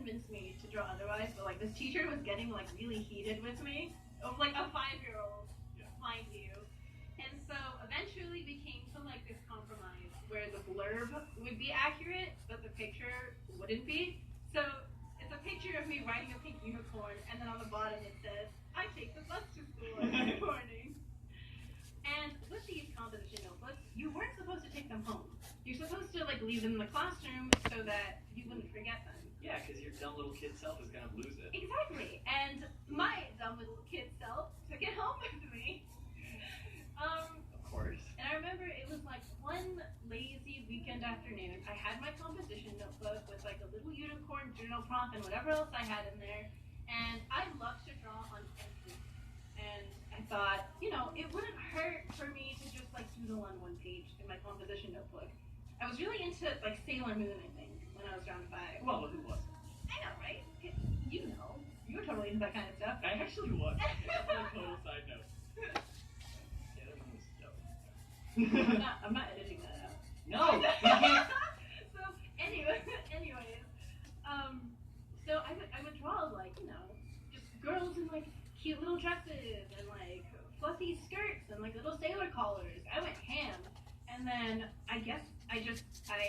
convince me to draw otherwise, but like this teacher was getting like really heated with me, of like a 5-year-old, mind you. And so eventually we came to like this compromise where the blurb would be accurate, but the picture wouldn't be. So it's a picture of me riding a pink unicorn, and then on the bottom it says, "I take the bus to school every morning." And with these composition notebooks, you weren't supposed to take them home. You're supposed to like leave them in the classroom so that you wouldn't forget them. Yeah, because your dumb little kid self is gonna lose it. Exactly. And my dumb little kid self took it home with me. Of course. And I remember it was like one lazy weekend afternoon. I had my composition notebook with like a little unicorn journal prompt and whatever else I had in there. And I love to draw on pencil. And I thought, you know, it wouldn't hurt for me to just like doodle on one page in my composition notebook. I was really into like Sailor Moon, I think, when I was around 5. Well, who wasn't? I know, right? You know. You were totally into that kind of stuff. I actually was. That's a total side note. Sailor Moon was dope. I'm not editing that out. No! We can't. So, anyways, so I would draw like, you know, just girls in like cute little dresses and like fluffy skirts and like little sailor collars. I went ham. And then I guess I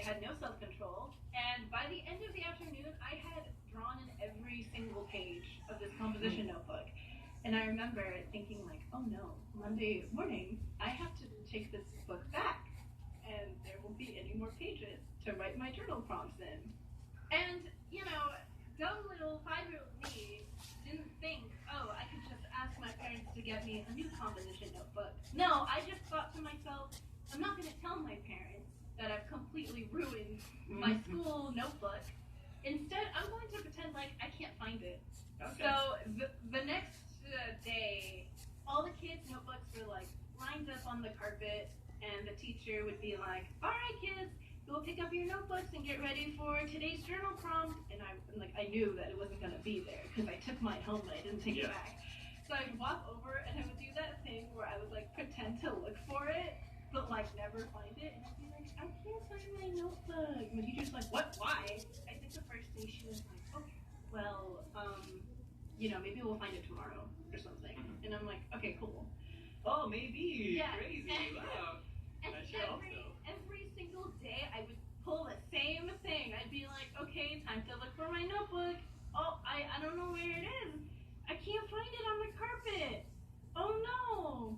had no self-control. And by the end of the afternoon, I had drawn in every single page of this composition notebook. And I remember thinking like, oh no, Monday morning, I have to take this book back. And there won't be any more pages to write my journal prompts in. And, you know, dumb little 5-year-old me didn't think, oh, I could just ask my parents to get me a new composition notebook. No, I just thought to myself, I'm not going to tell my parents that I've completely ruined my school notebook. Instead, I'm going to pretend like I can't find it. Okay. So the next day, all the kids' notebooks were like lined up on the carpet, and the teacher would be like, all right, kids, go pick up your notebooks and get ready for today's journal prompt. And I knew that it wasn't going to be there because I took mine home, but I didn't take it back. So I'd walk over and I would do that thing where I would like pretend to look for it, but like never find it. And I'd be like, I can't find my notebook. And the teacher's like, what? Why? I think the first day she was like, okay, well, you know, maybe we'll find it tomorrow or something. And I'm like, okay, cool. Oh, maybe. Yeah. Crazy. Wow. And every single day I would pull the same thing. I'd be like, okay, time to look for my notebook. Oh, I don't know where it is. I can't find it on the carpet. Oh no.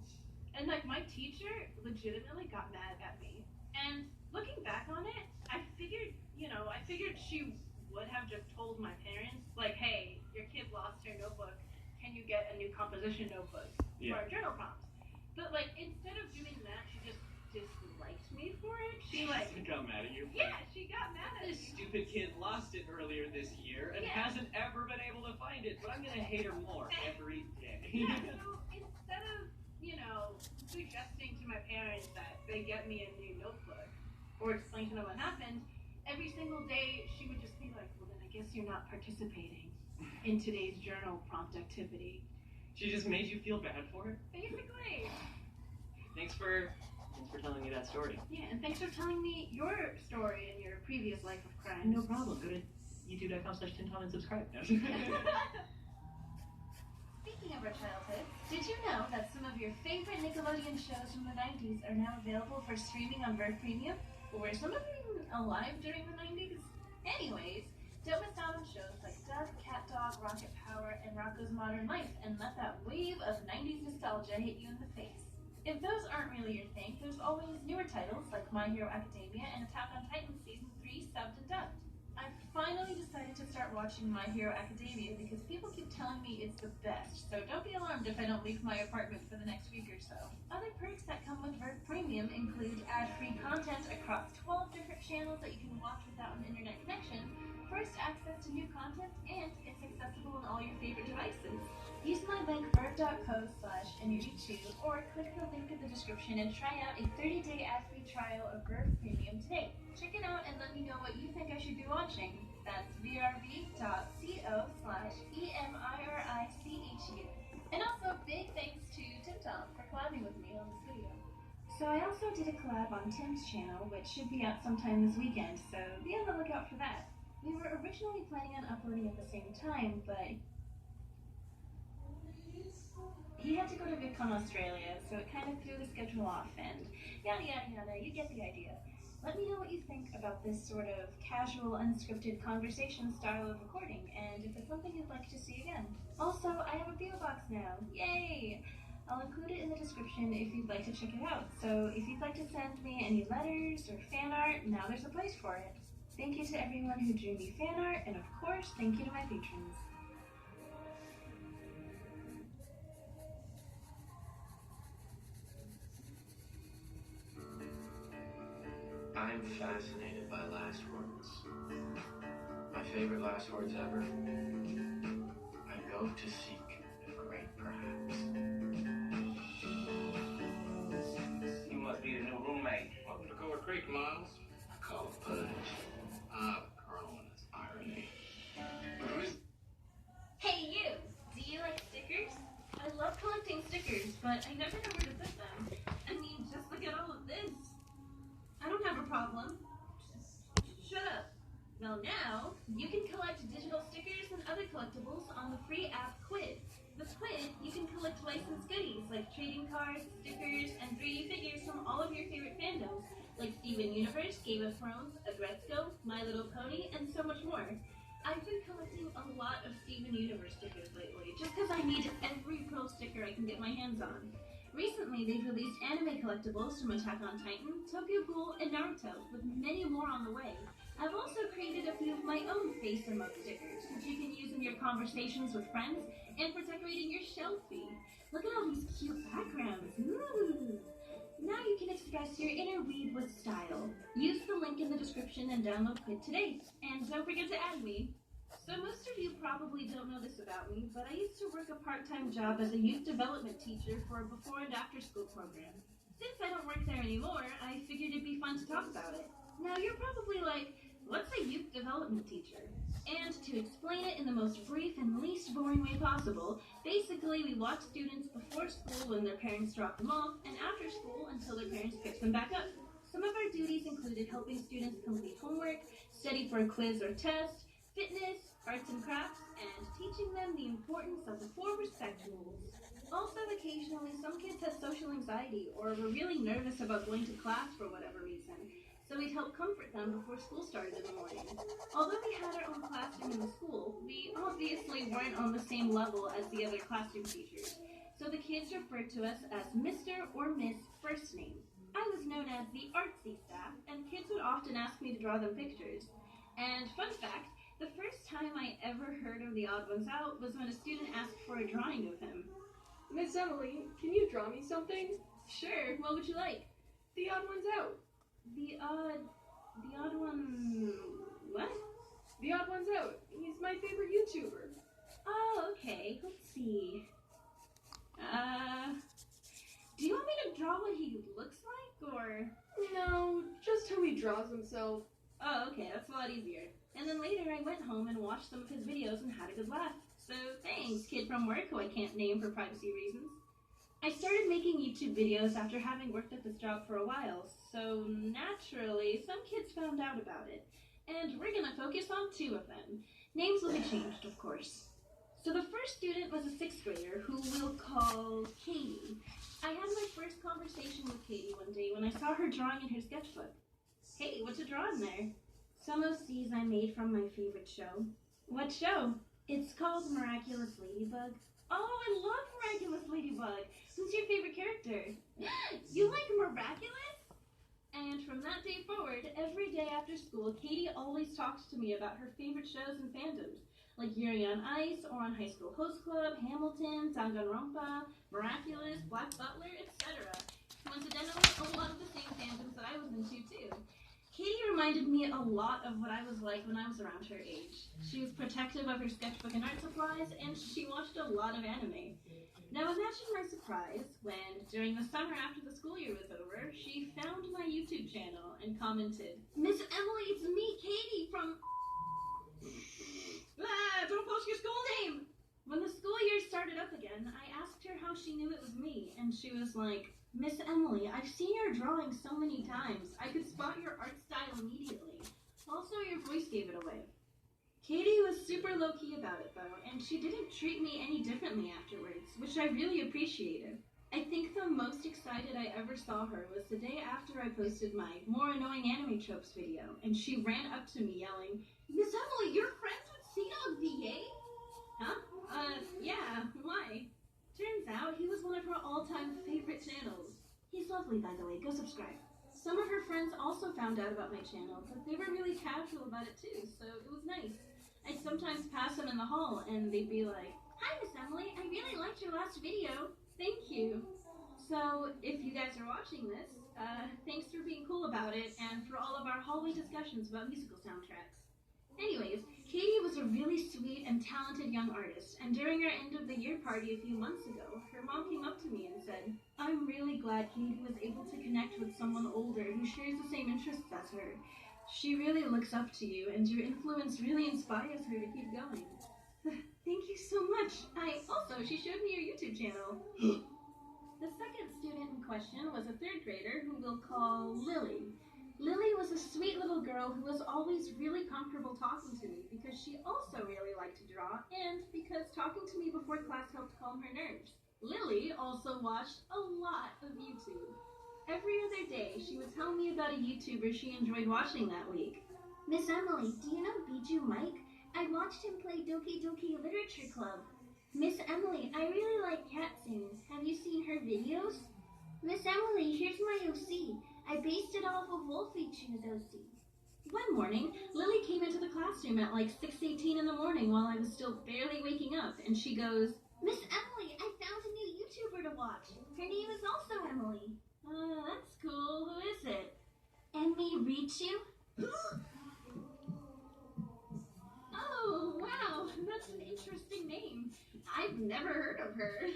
And like my teacher legitimately got mad at me. And looking back on it, I figured she would have just told my parents, like, hey, your kid lost her notebook. Can you get a new composition notebook for our journal prompts? But like instead of doing that, she just disliked me for it. She got mad at you. Yeah, she got mad at me. This stupid kid lost it earlier this year and hasn't ever been able to find it, but I'm gonna hate her more every day. Yeah, so instead of, you know, suggesting to my parents that they get me a new notebook or explain to them what happened, every single day she would just be like, well then I guess you're not participating in today's journal prompt activity. She just made you feel bad for it? Basically. Thanks for telling me that story. Yeah, and thanks for telling me your story and your previous life of crime. No problem. Go to youtube.com/tinton and subscribe. No. Speaking of our childhood, did you know that some of your favorite Nickelodeon shows from the 90s are now available for streaming on Verve Premium? Or were some of them even alive during the 90s? Anyways, don't miss out on shows like Duck, Cat Dog, Rocket Power, and Rocko's Modern Life, and let that wave of 90s nostalgia hit you in the face. If those aren't really your thing, there's always newer titles like My Hero Academia and Attack on Titan Season 3 subbed and dubbed. I finally decided to start watching My Hero Academia because people keep telling me it's the best, so don't be alarmed if I don't leave my apartment for the next week or so. Other perks that come with Verve Premium include ad-free content across 12 different channels that you can watch without an internet connection, first access to new content, and it's accessible on all your favorite devices. Use my link verve.co/immunity2 or click the link in the description and try out a 30-day ad-free trial of Verve Premium today. Check it out and let me know what you think I should be watching. That's vrv.co/EMIRICHU. And also, big thanks to Tinton for collabing with me on this video. So I also did a collab on Tim's channel, which should be out sometime this weekend, so be on the lookout for that. We were originally planning on uploading at the same time, but he had to go to VidCon Australia, so it kind of threw the schedule off, and yada yada yada, you get the idea. Let me know what you think about this sort of casual, unscripted conversation style of recording, and if it's something you'd like to see again. Also, I have a PO box now. Yay! I'll include it in the description if you'd like to check it out. So if you'd like to send me any letters or fan art, now there's a place for it. Thank you to everyone who drew me fan art, and of course, thank you to my patrons. I'm fascinated by last words. My favorite last words ever. I go to seek for great perhaps. You must be the new roommate. Welcome to Cold Creek, Miles. I call it pudge. Ah, the Colonel and his irony. Hey you! Do you like stickers? I love collecting stickers, but I never know where to put them. I mean, just look at all of this. I don't have a problem. Shut up. Well now, you can collect digital stickers and other collectibles on the free app Quid. With Quid, you can collect licensed goodies like trading cards, stickers, and 3D figures from all of your favorite fandoms, like Steven Universe, Game of Thrones, Agretzko, My Little Pony, and so much more. I've been collecting a lot of Steven Universe stickers lately, just because I need every pro sticker I can get my hands on. Recently, they've released anime collectibles from Attack on Titan, Tokyo Ghoul, and Naruto, with many more on the way. I've also created a few of my own face and mug stickers, which you can use in your conversations with friends and for decorating your shelfie. Look at all these cute backgrounds. Ooh. Now you can express your inner weeb with style. Use the link in the description and download Quid today. And don't forget to add me. So most of you probably don't know this about me, but I used to work a part-time job as a youth development teacher for a before and after school program. Since I don't work there anymore, I figured it'd be fun to talk about it. Now you're probably like, what's a youth development teacher? And to explain it in the most brief and least boring way possible, basically we watch students before school when their parents drop them off, and after school until their parents pick them back up. Some of our duties included helping students complete homework, study for a quiz or test, fitness, arts and crafts, and teaching them the importance of the 4 respect rules. Also, occasionally, some kids had social anxiety or were really nervous about going to class for whatever reason, so we'd help comfort them before school started in the morning. Although we had our own classroom in the school, we obviously weren't on the same level as the other classroom teachers, so the kids referred to us as Mr. or Miss First Name. I was known as the artsy staff, and kids would often ask me to draw them pictures. And fun fact, the first time I ever heard of the Odd Ones Out was when a student asked for a drawing of him. Miss Emily, can you draw me something? Sure, what would you like? The Odd Ones Out. The odd one... what? The Odd Ones Out. He's my favorite YouTuber. Oh, okay, let's see. Do you want me to draw what he looks like, or...? No, just how he draws himself. Oh, okay, that's a lot easier. And then later I went home and watched some of his videos and had a good laugh. So thanks, kid from work who I can't name for privacy reasons. I started making YouTube videos after having worked at this job for a while, so naturally some kids found out about it. And we're gonna focus on 2 of them. Names will be changed, of course. So the first student was a 6th grader who we'll call Katie. I had my first conversation with Katie one day when I saw her drawing in her sketchbook. Hey, what you drawing there? Some OCs I made from my favorite show. What show? It's called Miraculous Ladybug. Oh, I love Miraculous Ladybug. Who's your favorite character? You like Miraculous? And from that day forward, every day after school, Katie always talks to me about her favorite shows and fandoms, like Yuri on Ice, or on High School Host Club, Hamilton, Danganronpa, Miraculous, Black Butler, etc. Coincidentally, a lot of the same fandoms that I was into too. Katie reminded me a lot of what I was like when I was around her age. She was protective of her sketchbook and art supplies, and she watched a lot of anime. Now imagine my surprise when, during the summer after the school year was over, she found my YouTube channel and commented, "Miss Emily, it's me, Katie from..." Don't post your school name! When the school year started up again, I asked her how she knew it was me, and she was like, "Miss Emily, I've seen your drawing so many times. I could spot your art style immediately. Also, your voice gave it away." Katie was super low-key about it though, and she didn't treat me any differently afterwards, which I really appreciated. I think the most excited I ever saw her was the day after I posted my more annoying anime tropes video, and she ran up to me yelling, "Miss Emily, you're friends with C-Dog VA?" Huh? Yeah, why? Turns out he was one of her all-time favorite channels. He's lovely, by the way, go subscribe. Some of her friends also found out about my channel, but they were really casual about it too, so it was nice. I'd sometimes pass them in the hall, and they'd be like, "Hi, Miss Emily, I really liked your last video. Thank you." So, if you guys are watching this, thanks for being cool about it, and for all of our hallway discussions about musical soundtracks. Anyways, Katie was a really sweet and talented young artist, and during our end of the year party a few months ago, her mom came up to me and said, "I'm really glad Katie was able to connect with someone older who shares the same interests as her. She really looks up to you, and your influence really inspires her to keep going." Thank you so much. She showed me your YouTube channel. The second student in question was a third grader who we'll call Lily. Lily was a sweet little girl who was always really comfortable talking to me because she also really liked to draw and because talking to me before class helped calm her nerves. Lily also watched a lot of YouTube. Every other day, she would tell me about a YouTuber she enjoyed watching that week. "Miss Emily, do you know Bijou Mike? I watched him play Doki Doki Literature Club." "Miss Emily, I really like cat scenes. Have you seen her videos?" "Miss Emily, here's my OC. I based it off of Wolfie Chew's OC." One morning, Lily came into the classroom at like 6:18 in the morning while I was still barely waking up, and she goes, "Miss Emily, I found a new YouTuber to watch. Her name is also Emily." That's cool. Who is it?" "Emmy Richu." Oh, wow, that's an interesting name. I've never heard of her.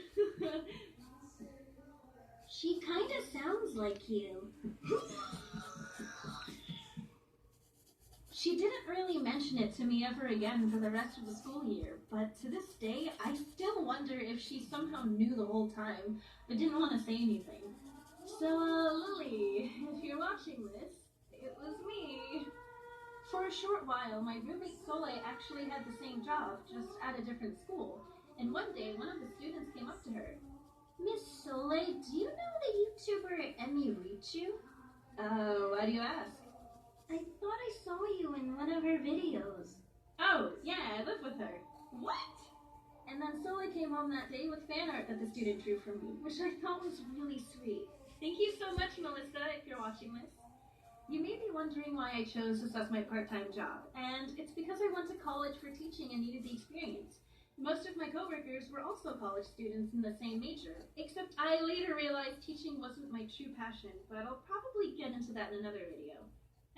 "She kinda sounds like you." She didn't really mention it to me ever again for the rest of the school year, but to this day, I still wonder if she somehow knew the whole time, but didn't want to say anything. So, Lily, if you're watching this, it was me. For a short while, my roommate Soleil actually had the same job, just at a different school, and one day, one of the students came up to her. "Miss Soleil, do you know the YouTuber Emmy Richu?" Why do you ask?" "I thought I saw you in one of her videos." "Oh, yeah, I live with her." "What?" And then Soleil came home that day with fan art that the student drew for me, which I thought was really sweet. Thank you so much, Melissa, if you're watching this. You may be wondering why I chose this as my part-time job, and it's because I went to college for teaching and needed the experience. Most of my coworkers were also college students in the same major, except I later realized teaching wasn't my true passion, but I'll probably get into that in another video.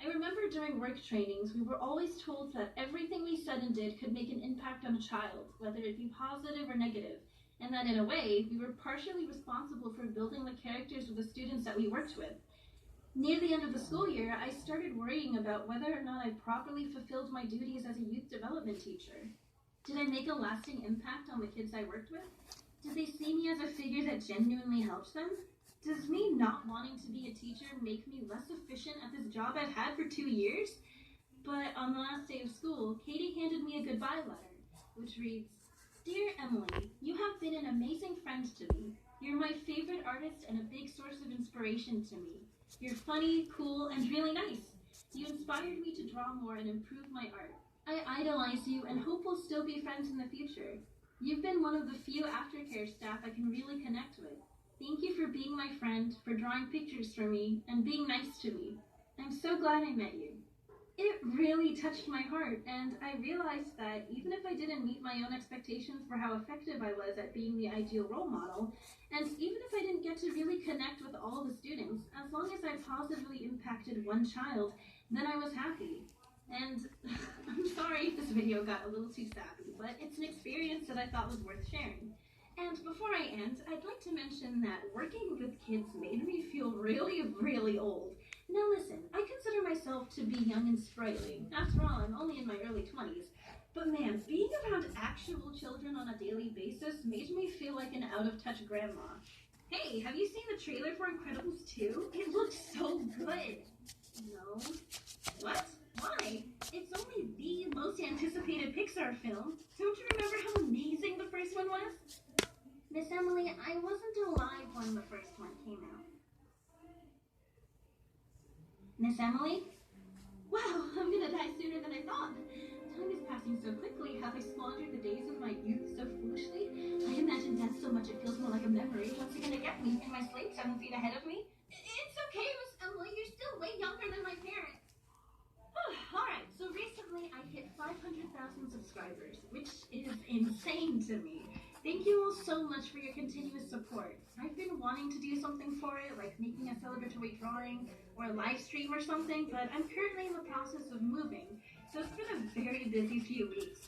I remember during work trainings, we were always told that everything we said and did could make an impact on a child, whether it be positive or negative, and that in a way, we were partially responsible for building the characters of the students that we worked with. Near the end of the school year, I started worrying about whether or not I properly fulfilled my duties as a youth development teacher. Did I make a lasting impact on the kids I worked with? Did they see me as a figure that genuinely helped them? Does me not wanting to be a teacher make me less efficient at this job I've had for 2 years? But on the last day of school, Katie handed me a goodbye letter, which reads, "Dear Emily, you have been an amazing friend to me. You're my favorite artist and a big source of inspiration to me. You're funny, cool, and really nice. You inspired me to draw more and improve my art. I idolize you and hope we'll still be friends in the future. You've been one of the few aftercare staff I can really connect with. Thank you for being my friend, for drawing pictures for me, and being nice to me. I'm so glad I met you." It really touched my heart, and I realized that even if I didn't meet my own expectations for how effective I was at being the ideal role model, and even if I didn't get to really connect with all the students, as long as I positively impacted one child, then I was happy. And I'm sorry if this video got a little too sappy, but it's an experience that I thought was worth sharing. And before I end, I'd like to mention that working with kids made me feel really, really old. Now listen, I consider myself to be young and sprightly. After all, I'm only in my early 20s. But man, being around actual children on a daily basis made me feel like an out-of-touch grandma. Hey, have you seen the trailer for Incredibles 2? It looks so good. No. What? Why? It's only the most anticipated Pixar film. Don't you remember how amazing the first one was? Miss Emily, I wasn't alive when the first one came out. Miss Emily? Wow, I'm gonna die sooner than I thought. Time is passing so quickly. Have I squandered the days of my youth so foolishly? I imagine death so much it feels more like a memory. What's it gonna get me? In my sleep, 7 feet ahead of me? It's okay, Miss Emily. You're still way younger than my parents. Alright, so recently I hit 500,000 subscribers, which is insane to me. Thank you all so much for your continuous support. I've been wanting to do something for it, like making a celebratory drawing or a live stream or something, but I'm currently in the process of moving, so it's been a very busy few weeks.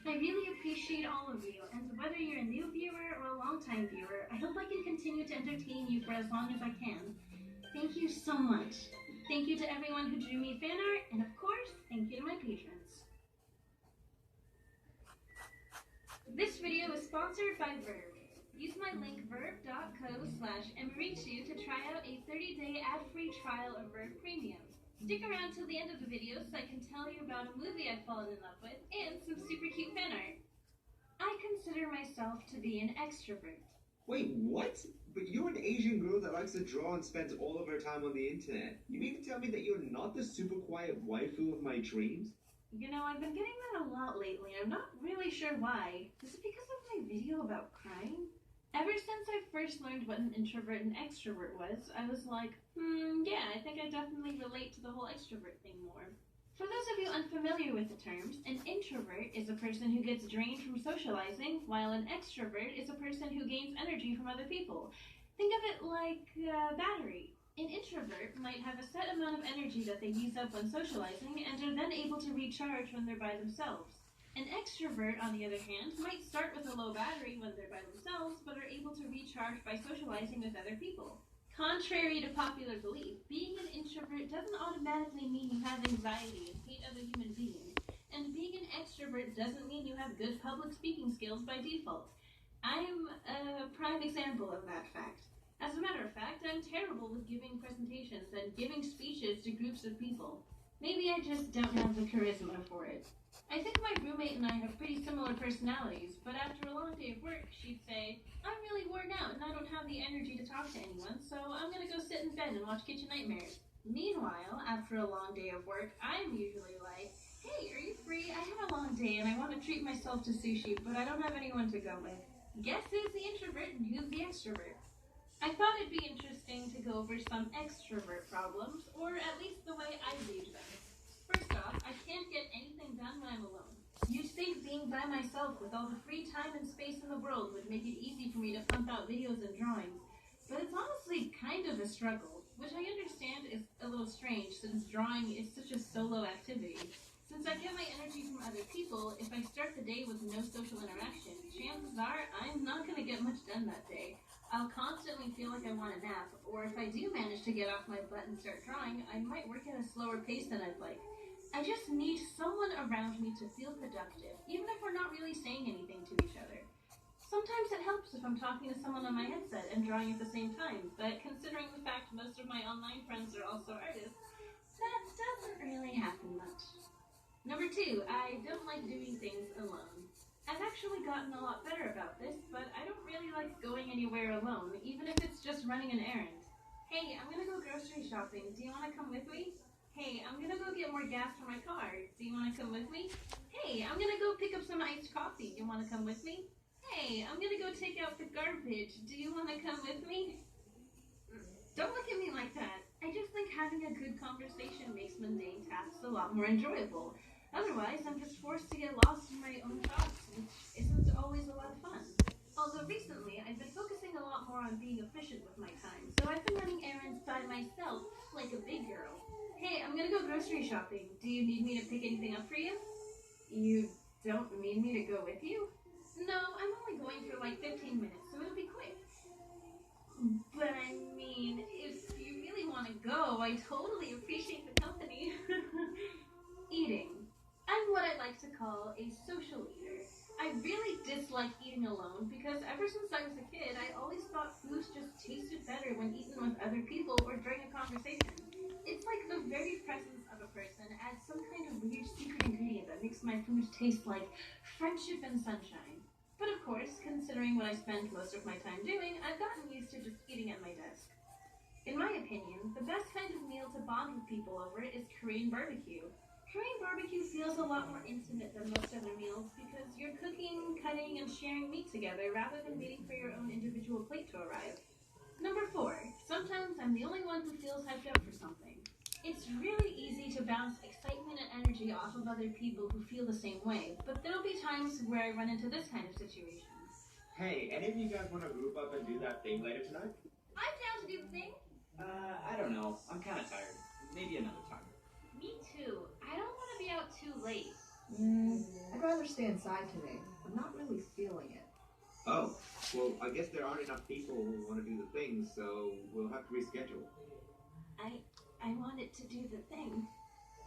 I really appreciate all of you, and whether you're a new viewer or a long-time viewer, I hope I can continue to entertain you for as long as I can. Thank you so much. Thank you to everyone who drew me fan art, and of course, thank you to my patrons. This video is sponsored by Verb. Use my link verb.co/Emirichu to try out a 30-day ad-free trial of Verb Premium. Stick around till the end of the video so I can tell you about a movie I've fallen in love with and some super cute fan art. I consider myself to be an extrovert. Wait, what? But you're an Asian girl that likes to draw and spends all of her time on the internet. You mean to tell me that you're not the super quiet waifu of my dreams? You know, I've been getting that a lot lately. I'm not really sure why. Is it because of my video about crying? Ever since I first learned what an introvert and extrovert was, I was like, yeah, I think I definitely relate to the whole extrovert thing more. For those of you unfamiliar with the terms, an introvert is a person who gets drained from socializing, while an extrovert is a person who gains energy from other people. Think of it like a battery. An introvert might have a set amount of energy that they use up when socializing and are then able to recharge when they're by themselves. An extrovert, on the other hand, might start with a low battery when they're by themselves, but are able to recharge by socializing with other people. Contrary to popular belief, being an introvert doesn't automatically mean you have anxiety and hate other human beings, and being an extrovert doesn't mean you have good public speaking skills by default. I'm a prime example of that fact. As a matter of fact, I'm terrible with giving presentations and giving speeches to groups of people. Maybe I just don't have the charisma for it. I think my roommate and I have pretty similar personalities, but after a long day of work, she'd say, I'm really worn out and I don't have the energy to talk to anyone, so I'm gonna go sit in bed and watch Kitchen Nightmares. Meanwhile, after a long day of work, I'm usually like, hey, are you free? I had a long day and I want to treat myself to sushi, but I don't have anyone to go with. Guess who's the introvert and who's the extrovert? I thought it'd be interesting to go over some extrovert problems, or at least the way I viewed them. First off, I can't get anything done when I'm alone. You'd think being by myself with all the free time and space in the world would make it easy for me to pump out videos and drawings, but it's honestly kind of a struggle, which I understand is a little strange since drawing is such a solo activity. Since I get my energy from other people, if I start the day with no social interaction, chances are I'm not going to get much done that day. I'll constantly feel like I want a nap, or if I do manage to get off my butt and start drawing, I might work at a slower pace than I'd like. I just need someone around me to feel productive, even if we're not really saying anything to each other. Sometimes it helps if I'm talking to someone on my headset and drawing at the same time, but considering the fact most of my online friends are also artists, that doesn't really happen much. Number 2, I don't like doing things alone. I've actually gotten a lot better about this, but I don't really like going anywhere alone, even if it's just running an errand. Hey, I'm gonna go grocery shopping. Do you wanna come with me? Hey, I'm gonna go get more gas for my car. Do you wanna come with me? Hey, I'm gonna go pick up some iced coffee. Do you wanna come with me? Hey, I'm gonna go take out the garbage. Do you wanna come with me? Don't look at me like that. I just think having a good conversation makes mundane tasks a lot more enjoyable. Otherwise, I'm just forced to get lost in my own thoughts, which isn't always a lot of fun. Although recently, I've been focusing a lot more on being efficient with my time, so I've been running errands by myself like a big girl. Hey, I'm gonna go grocery shopping. Do you need me to pick anything up for you? You don't need me to go with you? No, I'm only going for like 15 minutes, so it'll be quick. But I mean, if you really want to go, I totally appreciate the company. Eating. I'm what I like to call a social eater. I really dislike eating alone because ever since I was a kid, I always thought foods just tasted better when eaten with other people or during a conversation. It's like the very presence of a person adds some kind of weird secret ingredient that makes makes my food taste like friendship and sunshine. But of course, considering what I spend most of my time doing, I've gotten used to just eating at my desk. In my opinion, the best kind of meal to bond with people over is Korean barbecue. Korean barbecue feels a lot more intimate than most other meals because you're cooking, cutting, and sharing meat together rather than waiting for your own individual plate to arrive. Number 4, sometimes I'm the only one who feels hyped up for something. It's really easy to bounce excitement and energy off of other people who feel the same way, but there'll be times where I run into this kind of situation. Hey, any of you guys want to group up and do that thing later tonight? I'm down to do the thing. I don't know. I'm kind of tired. Maybe another time. Me too. I don't want to be out too late. I'd rather stay inside today. I'm not really feeling it. Oh, well, I guess there aren't enough people who want to do the thing, so we'll have to reschedule. I wanted to do the thing.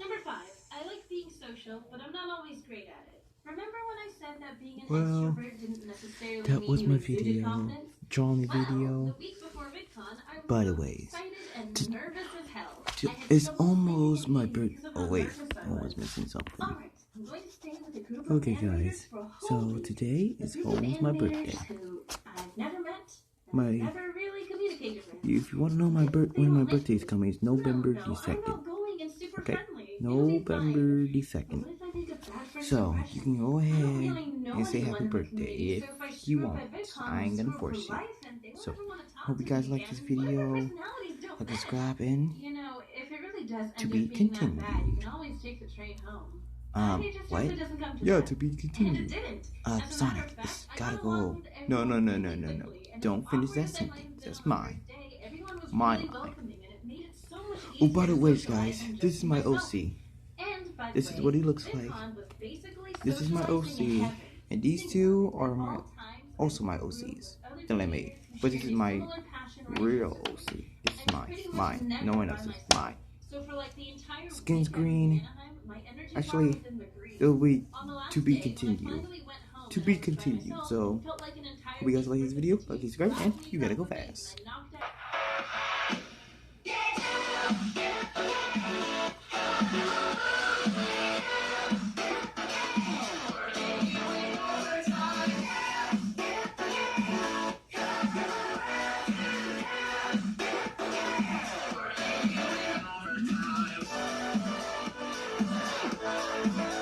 Number 5, I like being social, but I'm not always great at it. Remember when I said that being an extrovert didn't necessarily that mean was you my exuded video. confidence? Drawing Well, video. the week before VidCon, I was By the way, excited and nervous as hell. I had it's trouble almost sleeping my because birthday. of how Oh wait, nervous I I was missing something. Alright, I'm going to stay with a group of Okay animators guys, for a whole so week. today A is group of almost my animators birthday. who I've never met, and My- never really communicated with. If you want to know my when my birthday is coming, it's November the I'm 2nd. outgoing and super Okay, friendly. It'll be fine. November the But 2nd. what if I make a bad first So impression? you can go I don't ahead really know and say anyone happy in the birthday community, if so I you screw up want. at VidCon, I ain't gonna screw up force for you. life, and they won't So, ever wanna talk hope you to guys me like again. this What if their video. personalities don't Like, match? subscribe in. You know, if it really does To end be up being that bad, you continued. can always take the train home. I just hope What? it doesn't come to Yeah, that. to be And it continued. didn't. As a matter Sonic, of fact, it's I gotta got along go. with No. everyone really quickly, and Don't as finish awkward that as I might have sentence. been That's on the mine. first day, everyone was My really line. welcoming, and it made it so much Oh, by easier the to way, socialize guys, and this just is be my myself. OC. And by the This is way, what he looks VidCon like. was basically This is my socializing in OC, heaven. and these Think two about it, are at my all times, also I my was in a group OCs with other that I made. creators who But this shared is a my similar passion or real interest. OC. It's And mine. pretty much Mine. never No one by else's. myself. Mine. So for like the entire Skin's week I was in green. Anaheim, my energy Actually, bar was in the green. it'll be On the last to be day, when I continued. finally went home To and be I was by continued. myself, So, it felt like an entire hope you guys week like worth this of video. fatigue Like, subscribe, and slapped me you gotta across go the face, fast. and I knocked out Overtime.